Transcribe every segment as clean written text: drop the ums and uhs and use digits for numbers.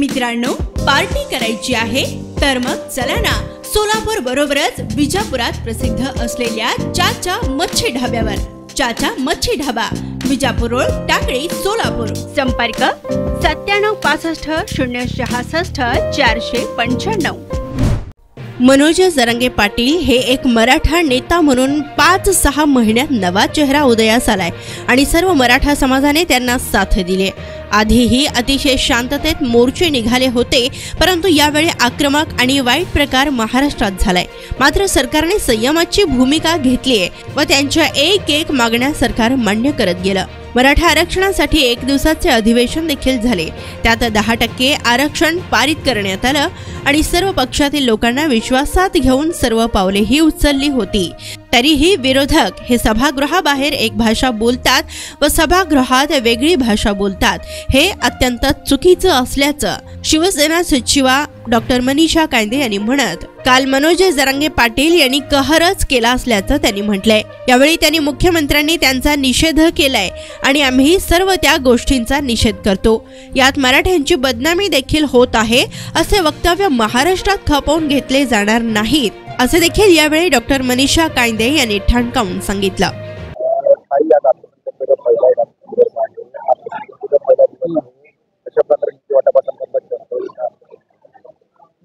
मित्रांनो, पार्टी करायची आहे तर मग चला ना, सोलापूर बरोबरच विजापुरात प्रसिद्ध असलेल्या चाचा मच्छी ढाब्यावर. चाचा मच्छी ढाबा, विजापूर रोड, टाकळी, सोलापूर. संपर्क 9765 066 495. मनोज जरांगे पाटील हे एक मराठा नेता म्हणून 5-6 महिन्यात नवा चेहरा उदयास आलाय आणि सर्व मराठा समाजाने त्यांना साथ दिली. आधीही अतिशय शांततेत मोर्चे निघाले होते, परंतु यावेळी आक्रमक आणि वाईट प्रकार महाराष्ट्रात झालाय. मात्र सरकारने संयमाची भूमिका घेतली आहे व त्यांच्या एक मागण्या सरकार मान्य करत गेलं. मराठा आरक्षणासाठी 1 दिवसाचे अधिवेशन देखील झाले. त्यात 10% आरक्षण पारित करण्यात आलं आणि सर्व पक्षातील लोकांना विश्वासात घेऊन सर्व पावलेही उचलली होती. तरीही विरोधक हे सभागृहाबाहेर एक भाषा बोलतात व सभागृहात वेगळी भाषा बोलतात. हे अत्यंत चुकीचं असल्याचं शिवसेना सचिवा डॉक्टर मनीषा कायंदे यांनी म्हणत काल मनोज जरांगे पाटील यांनी कहरच केला असल्याचं त्यांनी म्हटलंय. यावेळी त्यांनी मुख्यमंत्र्यांनी त्यांचा निषेध केलाय आणि आम्ही सर्व त्या गोष्टींचा निषेध करतो. यात मराठ्यांची बदनामी देखील होत आहे असे वक्तव्य महाराष्ट्रात खपवून घेतले जाणार नाहीत, असे देखील यावेळी डॉक्टर मनीषा कायंदे यांनी ठणकावून सांगितलं.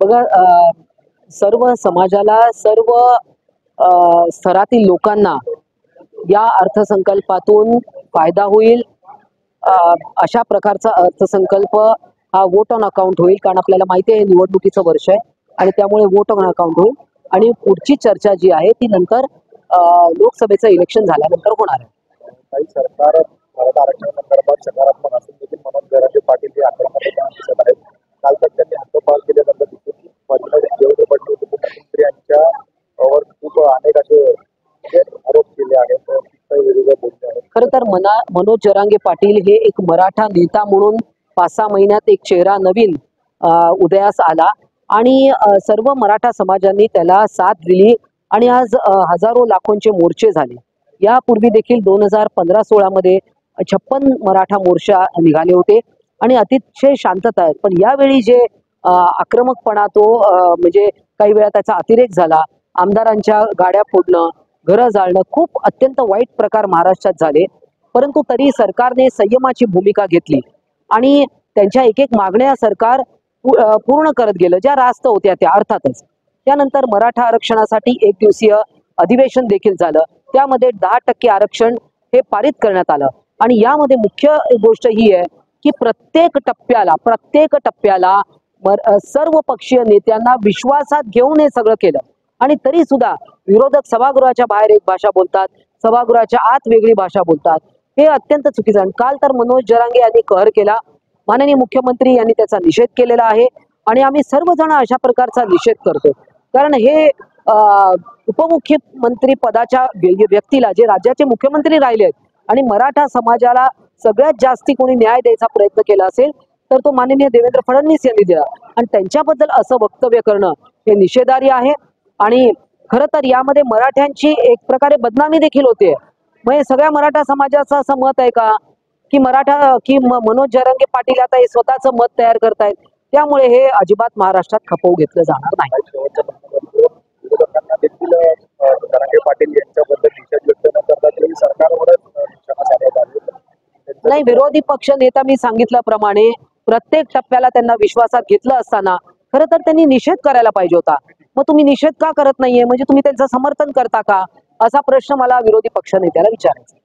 बघा, सर्व समाजाला, सर्व स्तरातील लोकांना या अर्थसंकल्पातून फायदा होईल. अशा प्रकारचा अर्थसंकल्प हा वोट ऑन अकाउंट होईल, कारण आपल्याला माहिती आहे निवडणुकीचं वर्ष आहे आणि त्यामुळे वोट ऑन अकाउंट होईल. आणि पुढची चर्चा जी आहे ती नंतर लोकसभेचं इलेक्शन झाल्यानंतर होणार आहे. काही सरकार मराठा आरक्षणासंदर्भात सकारात्मक असून देखील मनोज जरांगे पाटील हे आक्रमक दिसत आहेत. काल तर त्यांनी हद्दपार केल्यानंतर मुख्यमंत्री यांच्यावर खूप अनेक असे आरोप केले आहेत. खरं तर मनोज जरांगे पाटील हे एक मराठा नेता म्हणून 5-6 महिन्यात एक चेहरा नवीन उदयास आला आणि सर्व मराठा समाजांनी त्याला साथ दिली आणि आज हजारो लाखोंचे मोर्चे झाले. यापूर्वी देखील 2015-16 मध्ये 56 मराठा मोर्चा निघाले होते आणि अतिशय शांतता आहे. पण यावेळी जे आक्रमकपणा तो म्हणजे काही वेळा त्याचा अतिरेक झाला. आमदारांच्या गाड्या फोडणं, घरं जाळणं, खूप अत्यंत वाईट प्रकार महाराष्ट्रात झाले. परंतु तरी सरकारने संयमाची भूमिका घेतली आणि त्यांच्या एक मागण्या सरकार पूर्ण करत गेलं, ज्या रास्त होत्या त्या अर्थातच. त्यानंतर मराठा आरक्षणासाठी 1 दिवसीय अधिवेशन देखील झालं. त्यामध्ये 10% आरक्षण हे पारित करण्यात आलं आणि यामध्ये मुख्य गोष्ट ही आहे की प्रत्येक टप्प्याला सर्व पक्षीय नेत्यांना विश्वासात घेऊन हे सगळं केलं. आणि तरी सुद्धा विरोधक सभागृहाच्या बाहेर एक भाषा बोलतात, सभागृहाच्या आत वेगळी भाषा बोलतात. हे अत्यंत चुकीचं आहे. काल तर मनोज जरांगे यांनी कहर केला. माननीय मुख्यमंत्री यांनी त्याचा निषेध केलेला आहे आणि आम्ही सर्वजण अशा प्रकारचा निषेध करतो. कारण हे उपमुख्यमंत्री पदाच्या व्यक्तीला, जे राज्याचे मुख्यमंत्री राहिले आहेत आणि मराठा समाजाला सगळ्यात जास्ती कोणी न्याय द्यायचा प्रयत्न केला असेल तर तो माननीय देवेंद्र फडणवीस यांनी दिला आणि त्यांच्याबद्दल असं वक्तव्य करणं हे निषेधार्ह आहे. आणि खरं तर यामध्ये मराठ्यांची एक प्रकारे बदनामी देखील होते. म्हणजे सगळ्या मराठा समाजाचं असं मत आहे का की मनोज जरांगे पाटील आता हे स्वतःचं मत तयार करतायत, त्यामुळे हे अजिबात महाराष्ट्रात खपवून घेतलं जाणार नाही. नाही, विरोधी पक्ष नेता मी सांगितल्याप्रमाणे प्रत्येक टप्प्याला त्यांना विश्वासात घेतलं असताना खरं तर त्यांनी निषेध करायला पाहिजे होता. मग तुम्ही निषेध का करत नाहीये? म्हणजे तुम्ही त्यांचं समर्थन करता का, असा प्रश्न मला विरोधी पक्ष नेत्याला विचारायचा.